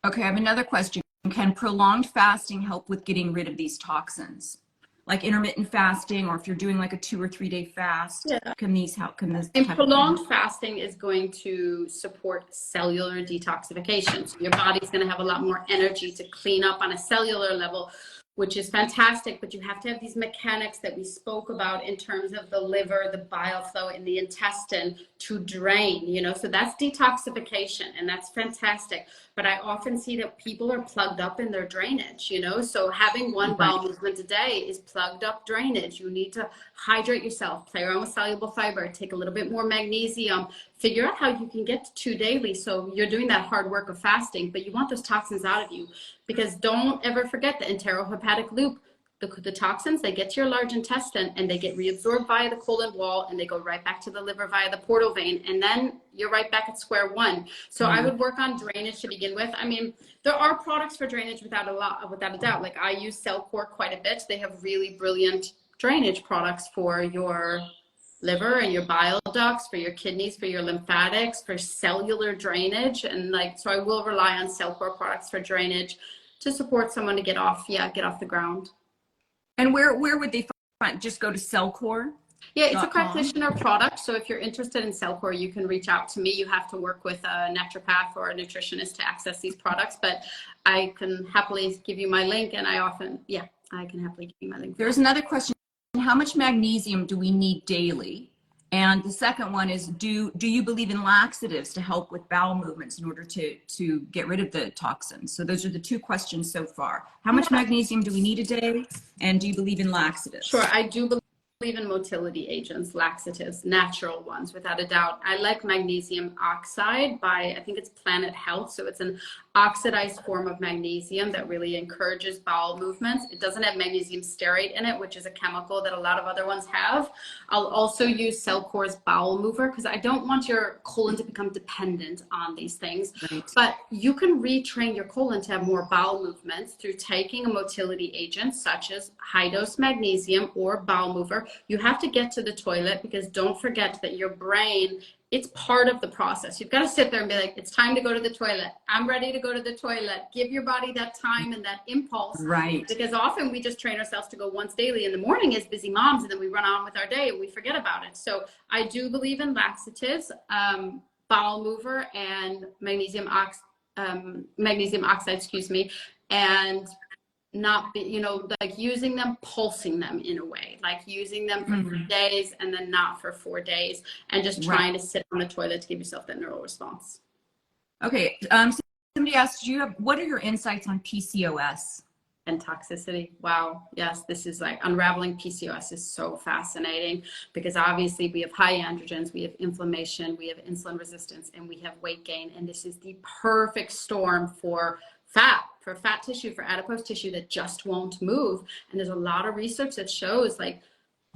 Okay, I have another question. Can prolonged fasting help with getting rid of these toxins? Like intermittent fasting, or if you're doing like a 2 or 3 day fast, can these help? And prolonged fasting is going to support cellular detoxification. So your body's going to have a lot more energy to clean up on a cellular level, which is fantastic, but you have to have these mechanics that we spoke about in terms of the liver, the bile flow in the intestine to drain, so that's detoxification, and that's fantastic. But I often see that people are plugged up in their drainage, so having one bowel movement a day is plugged up drainage. You need to hydrate yourself, play around with soluble fiber, take a little bit more magnesium, figure out how you can get to 2 daily. So you're doing that hard work of fasting, but you want those toxins out of you, because don't ever forget the enterohepatic loop. the toxins, they get to your large intestine and they get reabsorbed via the colon wall and they go right back to the liver via the portal vein. And then you're right back at square one. So I would work on drainage to begin with. I mean, there are products for drainage without a doubt. Like I use Cellcore quite a bit. They have really brilliant drainage products for your liver and your bile ducts, for your kidneys, for your lymphatics, for cellular drainage. And like, so I will rely on Cellcore products for drainage to support someone to get off the ground. And where would they find? Just go to Cellcore? Yeah, it's a practitioner product. So if you're interested in Cellcore, you can reach out to me. You have to work with a naturopath or a nutritionist to access these products, but I can happily give you my link. And I can happily give you my link. There's another question. How much magnesium do we need daily? And the second one is, do you believe in laxatives to help with bowel movements in order to get rid of the toxins? So those are the two questions so far. How much magnesium do we need a day? And do you believe in laxatives? Sure, I do believe in motility agents, laxatives, natural ones, without a doubt. I like magnesium oxide by, I think it's Planet Health. So it's an oxidized form of magnesium that really encourages bowel movements. It doesn't have magnesium stearate in it, which is a chemical that a lot of other ones have. I'll also use Cellcore's bowel mover because I don't want your colon to become dependent on these things. Right. But you can retrain your colon to have more bowel movements through taking a motility agent such as high dose magnesium or bowel mover. You have to get to the toilet because don't forget that your brain, it's part of the process. You've got to sit there and be like, it's time to go to the toilet. I'm ready to go to the toilet. Give your body that time and that impulse. Right. Because often we just train ourselves to go once daily in the morning as busy moms, and then we run on with our day and we forget about it. So I do believe in laxatives, bowel mover, and magnesium oxide, and not be, like using them, pulsing them in a way, like using them for 3 days and then not for 4 days, and just trying to sit on the toilet to give yourself that neural response. Okay. Somebody asked you, what are your insights on PCOS? And toxicity. Wow. Yes, this is like unraveling PCOS is so fascinating because obviously we have high androgens, we have inflammation, we have insulin resistance, and we have weight gain. And this is the perfect storm for fat tissue, for adipose tissue that just won't move. And there's a lot of research that shows like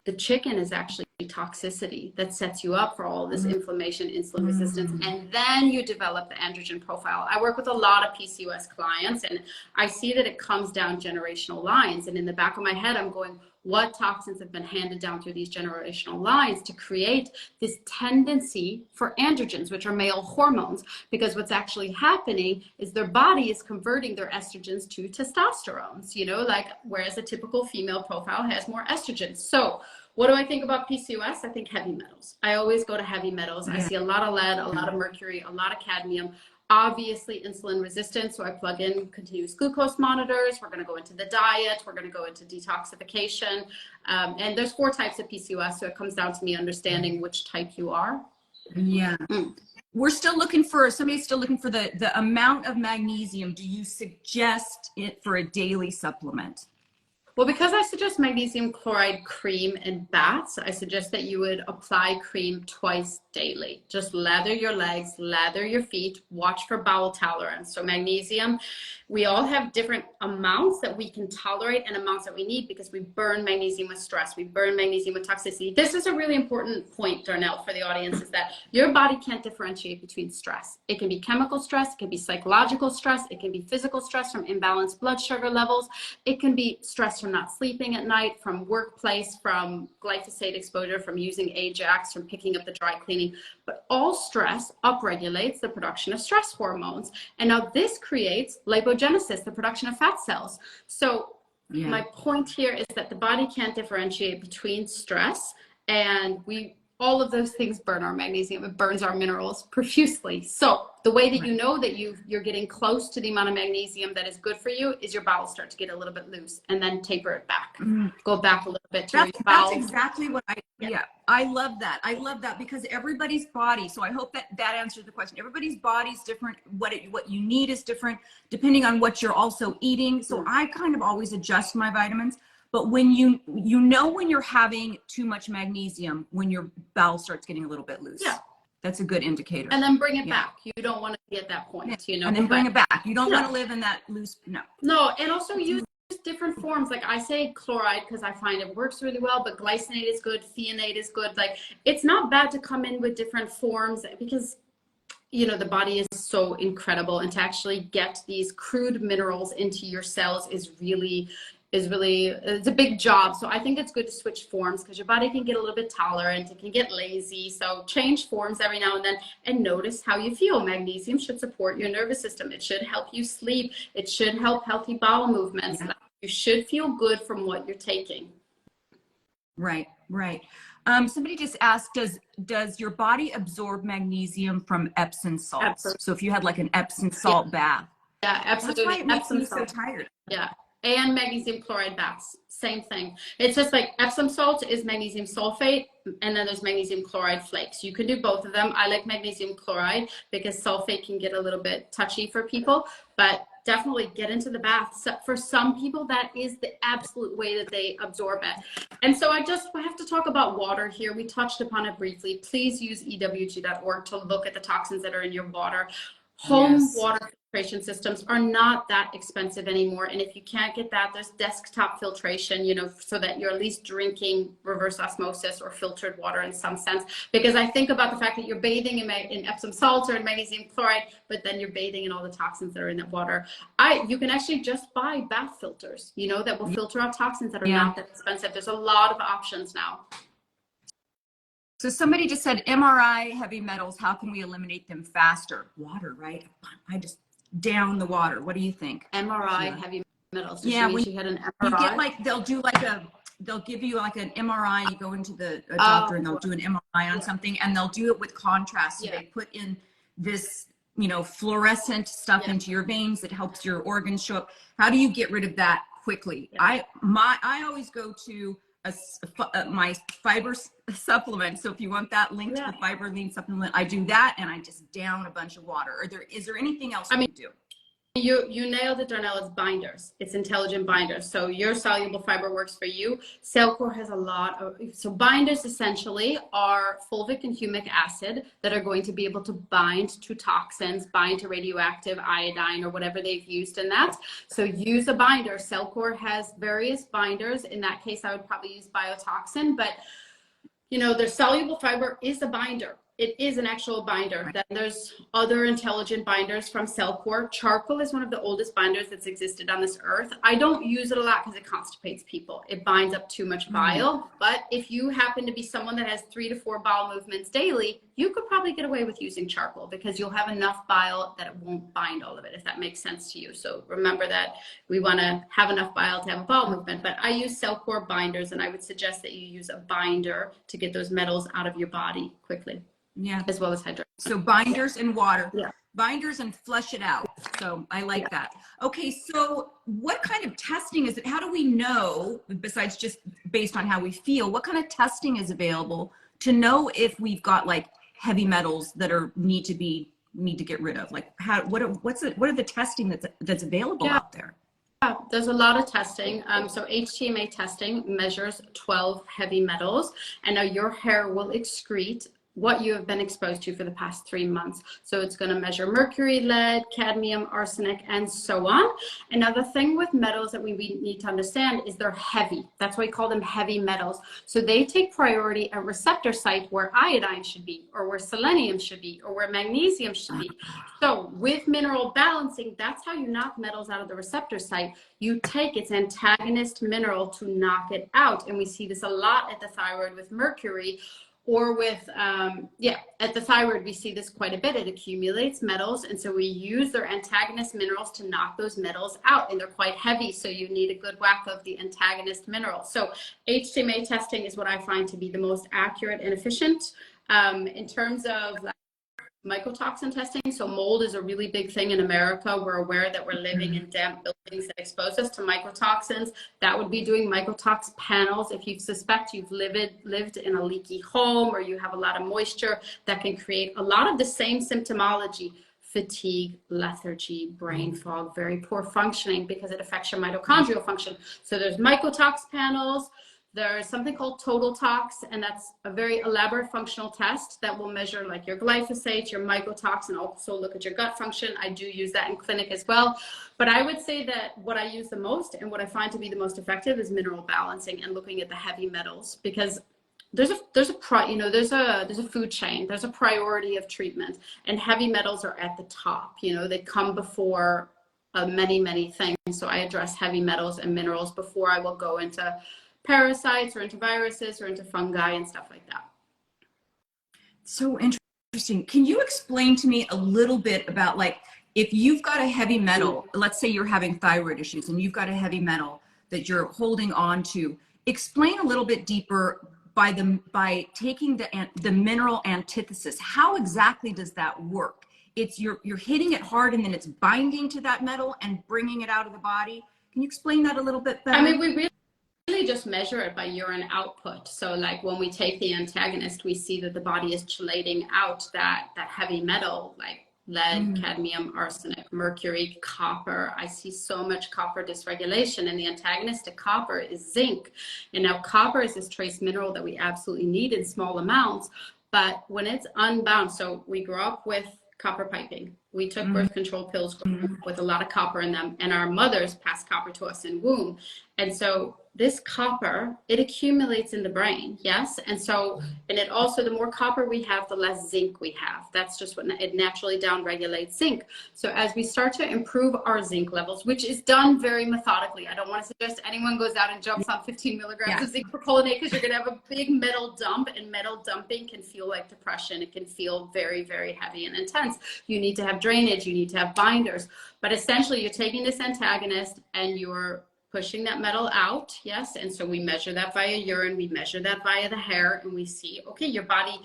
the chicken is actually toxicity that sets you up for all this inflammation, insulin resistance, and then you develop the androgen profile. I work with a lot of PCOS clients, and I see that it comes down generational lines. And in the back of my head, I'm going, what toxins have been handed down through these generational lines to create this tendency for androgens, which are male hormones? Because what's actually happening is their body is converting their estrogens to testosterones, like whereas a typical female profile has more estrogens. So what do I think about PCOS? I think heavy metals. I always go to heavy metals. I see a lot of lead, a lot of mercury, a lot of cadmium. Obviously insulin resistance, so I plug in continuous glucose monitors. We're going to go into the diet. We're going to go into detoxification. And there's 4 types of PCOS, so it comes down to me understanding which type you are. Yeah. We're still looking for, somebody's still looking for the amount of magnesium. Do you suggest it for a daily supplement? Well, because I suggest magnesium chloride cream in baths, I suggest that you would apply cream twice daily. Just lather your legs, lather your feet, watch for bowel tolerance. So magnesium, we all have different amounts that we can tolerate and amounts that we need because we burn magnesium with stress. We burn magnesium with toxicity. This is a really important point, Darnell, for the audience, is that your body can't differentiate between stress. It can be chemical stress, it can be psychological stress, it can be physical stress from imbalanced blood sugar levels, it can be stress from not sleeping at night, from workplace, from glyphosate exposure, from using Ajax, from picking up the dry cleaning. But all stress upregulates the production of stress hormones. And now this creates lipogenesis, the production of fat cells. So my point here is that the body can't differentiate between stress, and all of those things burn our magnesium. It burns our minerals profusely. So the way that you know that you're getting close to the amount of magnesium that is good for you is your bowels start to get a little bit loose, and then taper it back. Go back a little bit to your bowels. That's exactly what I love that. I love that because everybody's body, so I hope that answers the question. Everybody's body's different. What you need is different depending on what you're also eating. So I kind of always adjust my vitamins. But when you know when you're having too much magnesium, when your bowel starts getting a little bit loose. Yeah. That's a good indicator. And then bring it back. You don't want to be at that point, And then bring it back. You don't want to live in that loose, No, and also use different forms. Like I say chloride because I find it works really well, but glycinate is good, threonate is good. Like it's not bad to come in with different forms because you know the body is so incredible, and to actually get these crude minerals into your cells is really it's a big job. So I think it's good to switch forms because your body can get a little bit tolerant, it can get lazy. So change forms every now and then and notice how you feel. Magnesium should support your nervous system, it should help you sleep, it should help healthy bowel movements. You should feel good from what you're taking. Right. Somebody just asked, does your body absorb magnesium from Epsom salts? Absolutely. So if you had like an Epsom salt bath. Yeah, absolutely. That's why it makes me so tired. Yeah. And magnesium chloride baths, same thing. It's just like Epsom salt is magnesium sulfate, and then there's magnesium chloride flakes. You can do both of them. I like magnesium chloride because sulfate can get a little bit touchy for people, but definitely get into the bath. So for some people, that is the absolute way that they absorb it. And so I have to talk about water here. We touched upon it briefly. Please use ewg.org to look at the toxins that are in your water. Home water filtration systems are not that expensive anymore, and if you can't get that, there's desktop filtration, you know, so that you're at least drinking reverse osmosis or filtered water in some sense. Because I think about the fact that you're bathing in Epsom salts or in magnesium chloride, but then you're bathing in all the toxins that are in that water. You can actually just buy bath filters, you know, that will filter out toxins that are not that expensive. There's a lot of options now. So somebody just said MRI heavy metals, how can we eliminate them faster? Water, right? I just down the water. What do you think? MRI heavy metals. Yeah, when you had an MRI. You get like, they'll give you like an MRI, you go into the doctor and they'll do an MRI on something, and they'll do it with contrast. So they put in this, you know, fluorescent stuff into your veins that helps your organs show up. How do you get rid of that quickly? I always go to my fiber supplement. So if you want that link to the fiber lean supplement, I do that, and I just down a bunch of water. Is there anything else you do? You nailed it, Darnell. It's binders. It's intelligent binders. So your soluble fiber works for you. Cellcore has a lot of, so binders essentially are fulvic and humic acid that are going to be able to bind to toxins, bind to radioactive iodine or whatever they've used in that. So use a binder. Cellcore has various binders. In that case, I would probably use biotoxin, but you know, their soluble fiber is a binder. It is an actual binder. Then there's other intelligent binders from Cellcore. Charcoal is one of the oldest binders that's existed on this earth. I don't use it a lot because it constipates people. It binds up too much bile. But if you happen to be someone that has 3 to 4 bowel movements daily, you could probably get away with using charcoal because you'll have enough bile that it won't bind all of it, if that makes sense to you. So remember that we want to have enough bile to have a bowel movement. But I use Cellcore binders, and I would suggest that you use a binder to get those metals out of your body quickly. Yeah, as well as hydration. So binders and water. Yeah. Binders and flush it out. So I like that. Okay, so what kind of testing is it? How do we know, besides just based on how we feel, what kind of testing is available to know if we've got like heavy metals that are need to get rid of? Like what are the testing that's available out there? Yeah, there's a lot of testing. So HTMA testing measures 12 heavy metals, and now your hair will excrete what you have been exposed to for the past 3 months. So it's going to measure mercury, lead, cadmium, arsenic, and so on. And now the thing with metals that we need to understand is they're heavy. That's why we call them heavy metals. So they take priority at receptor site where iodine should be, or where selenium should be, or where magnesium should be. So with mineral balancing, that's how you knock metals out of the receptor site. You take its antagonist mineral to knock it out. And we see this a lot at the thyroid with mercury, or with, at the thyroid, we see this quite a bit. It accumulates metals, and so we use their antagonist minerals to knock those metals out, and they're quite heavy, so you need a good whack of the antagonist mineral. So HTMA testing is what I find to be the most accurate and efficient. In terms of mycotoxin testing, so mold is a really big thing in America. We're aware that we're living in damp buildings that expose us to mycotoxins. That would be doing mycotox panels. If you suspect you've lived in a leaky home, or you have a lot of moisture, that can create a lot of the same symptomology: fatigue, lethargy, brain fog, very poor functioning, because it affects your mitochondrial function. So there's mycotox panels. There's something called total tox, and that's a very elaborate functional test that will measure like your glyphosate, your mycotoxin, also look at your gut function. I do use that in clinic as well. But I would say that what I use the most and what I find to be the most effective is mineral balancing and looking at the heavy metals, because there's a food chain, there's a priority of treatment, and heavy metals are at the top. They come before many things. So I address heavy metals and minerals before I will go into parasites or into viruses or into fungi and stuff like that. So interesting. Can you explain to me a little bit about, like, if you've got a heavy metal, let's say you're having thyroid issues and you've got a heavy metal that you're holding on to, explain a little bit deeper by taking the mineral antithesis. How exactly does that work? It's you're hitting it hard and then it's binding to that metal and bringing it out of the body. Can you explain that a little bit better? I mean, we really just measure it by urine output. So like when we take the antagonist, we see that the body is chelating out that heavy metal, like lead, cadmium, arsenic, mercury, copper. I see so much copper dysregulation, and the antagonist to copper is zinc. And now copper is this trace mineral that we absolutely need in small amounts, but when it's unbound, so we grew up with copper piping. We took birth control pills with a lot of copper in them, and our mothers passed copper to us in womb. And so this copper, it accumulates in the brain, yes? And so, and it also, the more copper we have, the less zinc we have. That's just what it naturally downregulates zinc. So as we start to improve our zinc levels, which is done very methodically, I don't want to suggest anyone goes out and jumps on 15 milligrams of zinc propionate, because you're going to have a big metal dump, and metal dumping can feel like depression. It can feel very, very heavy and intense. You need to have drainage, you need to have binders. But essentially, you're taking this antagonist and you're pushing that metal out, yes? And so we measure that via urine, we measure that via the hair, and we see, okay, your body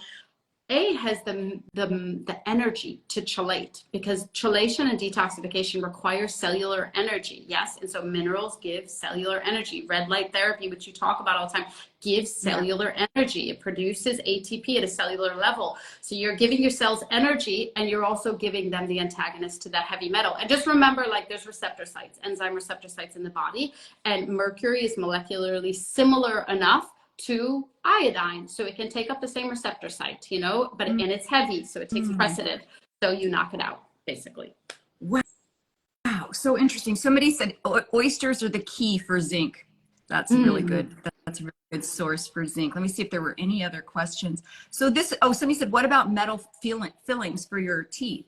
has the energy to chelate, because chelation and detoxification require cellular energy, yes? And so minerals give cellular energy. Red light therapy, which you talk about all the time, gives cellular energy. It produces ATP at a cellular level. So you're giving your cells energy, and you're also giving them the antagonist to that heavy metal. And just remember, like, there's receptor sites, enzyme receptor sites in the body, and mercury is molecularly similar enough to iodine, so it can take up the same receptor site, but and it's heavy, so it takes precedent. So you knock it out, basically. Wow, so interesting. Somebody said oysters are the key for zinc. That's really good. That's a really good source for zinc. Let me see if there were any other questions. So this, somebody said, what about metal fillings for your teeth?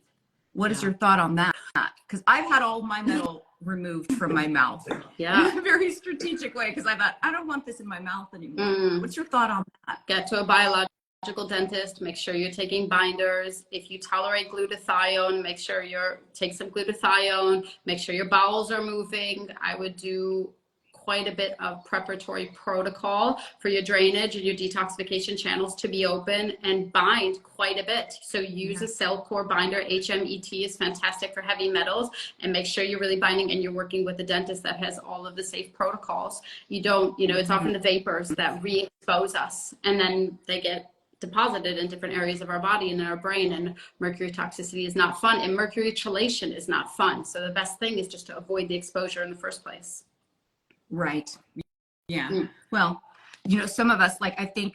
What is your thought on that? Because I've had all my metal removed from my mouth in a very strategic way, because I thought, I don't want this in my mouth anymore. What's your thought on that? Get to a biological dentist. Make sure you're taking binders. If you tolerate glutathione, make sure take some glutathione. Make sure your bowels are moving. I would do quite a bit of preparatory protocol for your drainage and your detoxification channels to be open, and bind quite a bit. So use a cell core binder. HMET is fantastic for heavy metals, and make sure you're really binding and you're working with a dentist that has all of the safe protocols. You don't, it's often the vapors that re-expose us, and then they get deposited in different areas of our body and in our brain, and mercury toxicity is not fun, and mercury chelation is not fun. So the best thing is just to avoid the exposure in the first place. Right. Yeah. Well, some of us, like, I think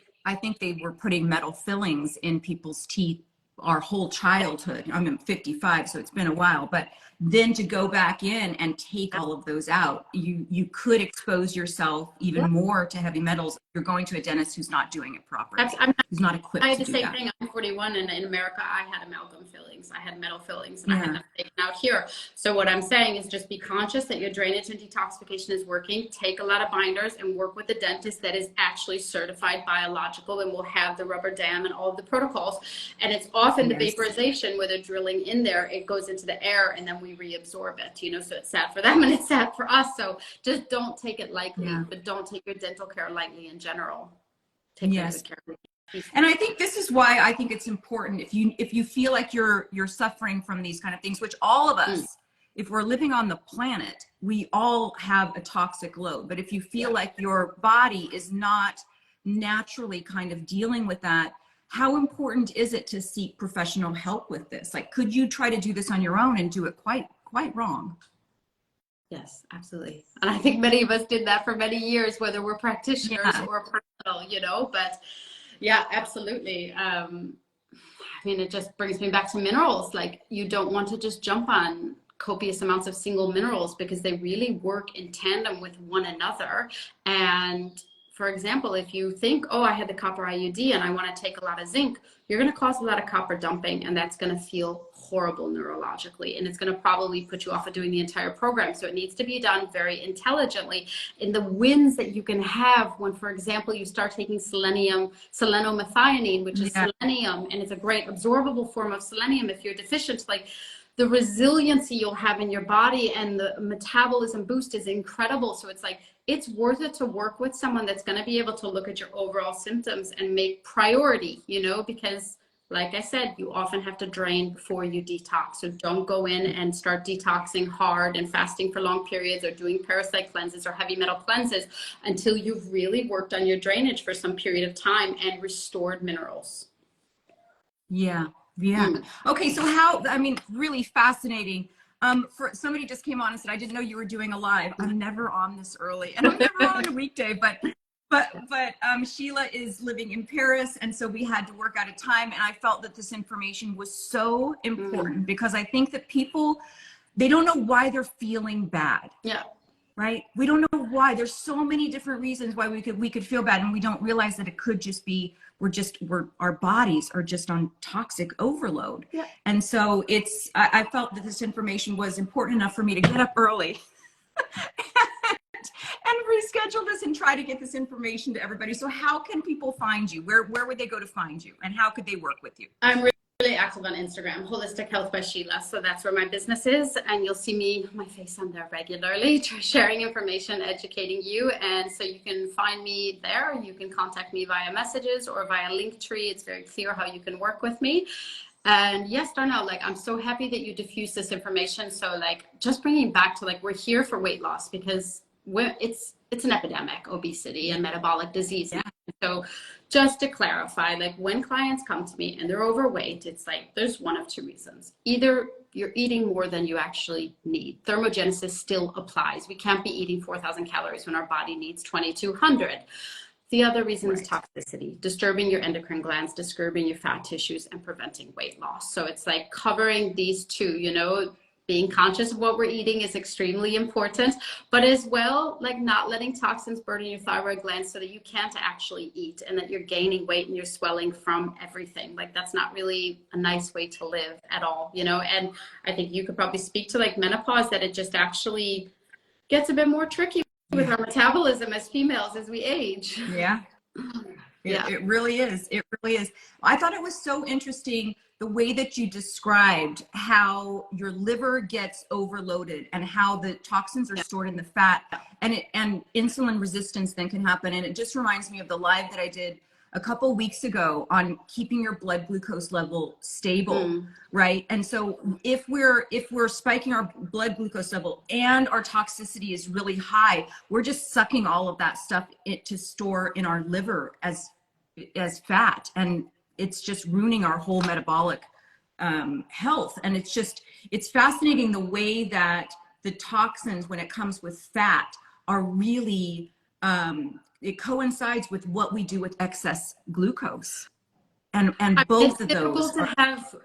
they were putting metal fillings in people's teeth our whole childhood. I'm 55, so it's been a while, but then to go back in and take all of those out, you could expose yourself even more to heavy metals if you're going to a dentist who's not doing it properly, who's not equipped to do that. I had the same thing. I'm 41, and in America, I had amalgam fillings. I had metal fillings, and I had them taken out here. So what I'm saying is just be conscious that your drainage and detoxification is working. Take a lot of binders and work with a dentist that is actually certified biological and will have the rubber dam and all of the protocols. And it's often the vaporization where they're drilling in there, it goes into the air, and then we reabsorb it, so it's sad for them and it's sad for us. So just don't take it lightly, but don't take your dental care lightly in general. Take good care. And I think this is why I think it's important, if you feel like you're suffering from these kind of things, which all of us, if we're living on the planet, we all have a toxic load. But if you feel like your body is not naturally kind of dealing with that, how important is it to seek professional help with this? Like, could you try to do this on your own and do it quite wrong? Yes, absolutely. And I think many of us did that for many years, whether we're practitioners Yeah. or personal, but yeah, absolutely. I mean, it just brings me back to minerals. Like, you don't want to just jump on copious amounts of single minerals because they really work in tandem with one another. And for example, if you think, oh, I had the copper IUD and I want to take a lot of zinc, you're going to cause a lot of copper dumping, and that's going to feel horrible neurologically. And it's going to probably put you off of doing the entire program. So it needs to be done very intelligently. In the wins that you can have when, for example, you start taking selenomethionine, which is Yeah. selenium, and it's a great absorbable form of selenium if you're deficient, like the resiliency you'll have in your body and the metabolism boost is incredible. So it's like, it's worth it to work with someone that's going to be able to look at your overall symptoms and make priority, because like I said, you often have to drain before you detox. So don't go in and start detoxing hard and fasting for long periods or doing parasite cleanses or heavy metal cleanses until you've really worked on your drainage for some period of time and restored minerals. Yeah. Yeah. Mm. Okay. So really fascinating. For somebody just came on and said, I didn't know you were doing a live. I'm never on this early, and I'm never on a weekday, but Sheila is living in Paris. And so we had to work out a time, and I felt that this information was so important because I think that people, they don't know why they're feeling bad. Yeah. Right? We don't know why. There's so many different reasons why we could feel bad, and we don't realize that it could just be our bodies are just on toxic overload. Yeah. And so I felt that this information was important enough for me to get up early and reschedule this and try to get this information to everybody. So how can people find you? Where would they go to find you, and how could they work with you? I'm really active on Instagram, Holistic Health by Sheila. So that's where my business is. And you'll see my face on there regularly, sharing information, educating you. And so you can find me there. You can contact me via messages or via Linktree. It's very clear how you can work with me. And yes, Darnell, I'm so happy that you diffuse this information. So just bringing back to we're here for weight loss because it's an epidemic, obesity and metabolic disease. Yeah. So just to clarify, when clients come to me and they're overweight, it's there's one of two reasons. Either you're eating more than you actually need. Thermogenesis still applies. We can't be eating 4,000 calories when our body needs 2,200. The other reason is toxicity, disturbing your endocrine glands, disturbing your fat tissues, and preventing weight loss. So it's covering these two, being conscious of what we're eating is extremely important, but as well, not letting toxins burden your thyroid glands so that you can't actually eat and that you're gaining weight and you're swelling from everything. That's not really a nice way to live at all, and I think you could probably speak to menopause, that it just actually gets a bit more tricky with our metabolism as females as we age. Yeah. It really is. It really is. I thought it was so interesting the way that you described how your liver gets overloaded and how the toxins are stored in the fat, and insulin resistance then can happen. And it just reminds me of the live that I did a couple weeks ago on keeping your blood glucose level stable, right? And so if we're spiking our blood glucose level and our toxicity is really high, we're just sucking all of that stuff to store in our liver as fat, and it's just ruining our whole metabolic health. And it's fascinating the way that the toxins, when it comes with fat, are really it coincides with what we do with excess glucose, and both of those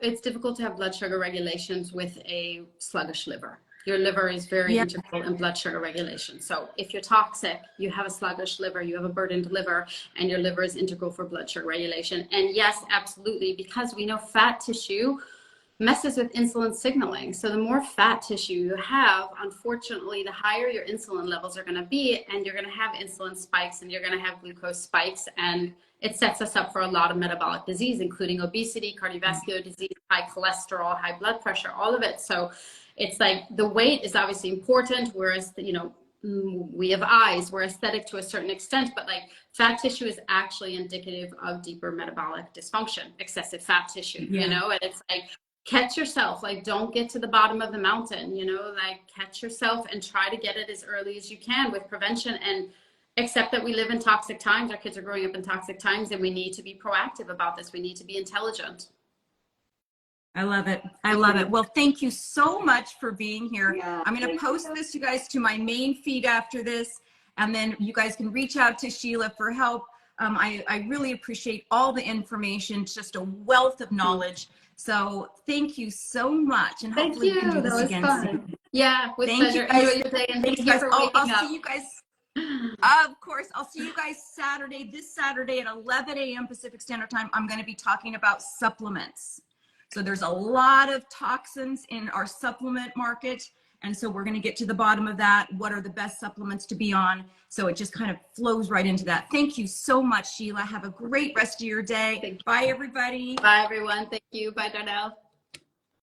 it's difficult to have blood sugar regulations with a sluggish liver. Your liver is very integral in blood sugar regulation. So if you're toxic, you have a sluggish liver, you have a burdened liver, and your liver is integral for blood sugar regulation. And yes, absolutely, because we know fat tissue messes with insulin signaling. So the more fat tissue you have, unfortunately, the higher your insulin levels are going to be, and you're going to have insulin spikes and you're going to have glucose spikes. And it sets us up for a lot of metabolic disease, including obesity, cardiovascular disease, high cholesterol, high blood pressure, all of it. So it's the weight is obviously important, whereas, we have eyes, we're aesthetic to a certain extent, but fat tissue is actually indicative of deeper metabolic dysfunction, excessive fat tissue, and it's catch yourself, don't get to the bottom of the mountain, catch yourself and try to get it as early as you can with prevention, and accept that we live in toxic times. Our kids are growing up in toxic times, and we need to be proactive about this. We need to be intelligent. I love it. I love it. Well, thank you so much for being here. Yeah, I'm going to post this, you guys, to my main feed after this, and then you guys can reach out to Sheila for help. I really appreciate all the information. It's just a wealth of knowledge. So thank you so much, and thank hopefully we can do you. this That was again fun. soon. Yeah, with Thank pleasure. you guys. Enjoy your day, and thank Thanks, you guys. for I'll waking up. see you guys. Of course, I'll see you guys Saturday. This Saturday at 11 a.m. Pacific Standard Time, I'm going to be talking about supplements. So there's a lot of toxins in our supplement market. And so we're going to get to the bottom of that. What are the best supplements to be on? So it just kind of flows right into that. Thank you so much, Sheila. Have a great rest of your day. Bye, everybody. Bye, everyone. Thank you. Bye, Darnell.